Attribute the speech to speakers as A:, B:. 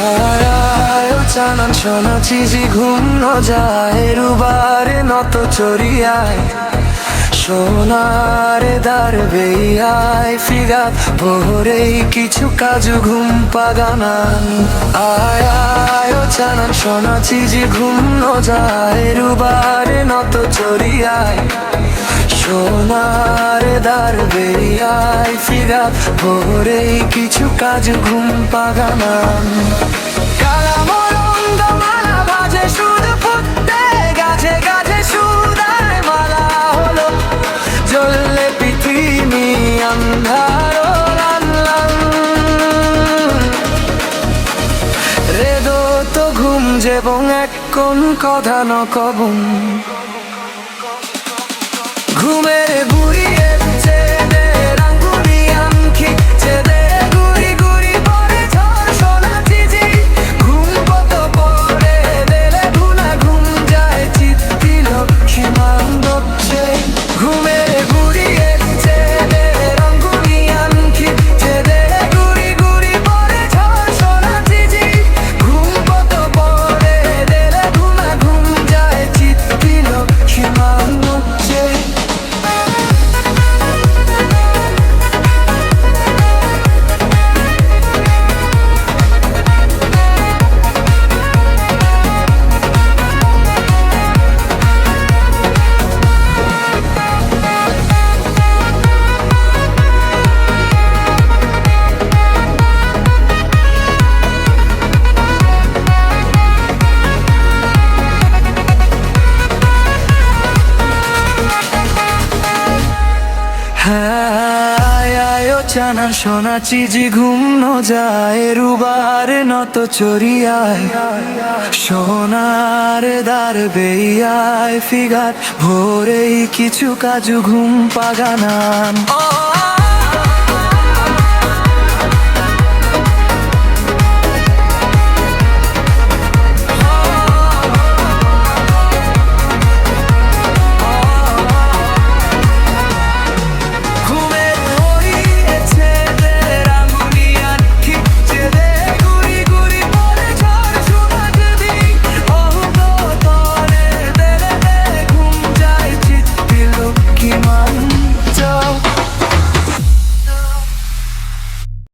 A: আয় আয় ও চানান সোনা চিজি ঘুম ন যায় রুবারে নত চরিয়ায় সোনারে দার বেয়ায় ফিগাত ভোরেই কিছু কাজু ঘুম পাগানান আয় আয় ও চানান সোনা চিজি ঘুম ন যায় রুবারে নত চরিয়ায় সোনারে দার বেয়ায় ফিগাত ভোরেই কিছু কাজু ঘুম পাগানান কালা মরঙ্গ মালা বাজে সুদ ফুটতে গাছে গাছে সুদায় মালা হলো জ্বললে পৃথিবী আন্ধার লাল লাল রেদো তো ঘুম যেবং এক কোন কথা ন কবং ঘুমের বুড়ি এসছে রাঙ্গুনি আমখি চেদে গুড়ি গুড়ি পরে ঝড় সোনা চিজি ঘুম কত পরে দেলে ধুনা ঘুম যায় চিত্তি লক্ষ্মী মান্দচ্ছে ঘুমের বুড়ি এসছে রাঙ্গুনি আমখি চেদে গুড়ি গুড়ি পরে ঝড় সোনা চিজি ঘুম কত পরে দেলে ধুনা ঘুম যায় চিত্তি লক্ষ্মী মান্দচ্ছে চানা সোনা চিজি ঘুম ন যায় রুবারে নত চরিয়ায় সোনার দার বেয়ায় ফিগার ভোরেই কিছু কাজু ঘুম পাগানান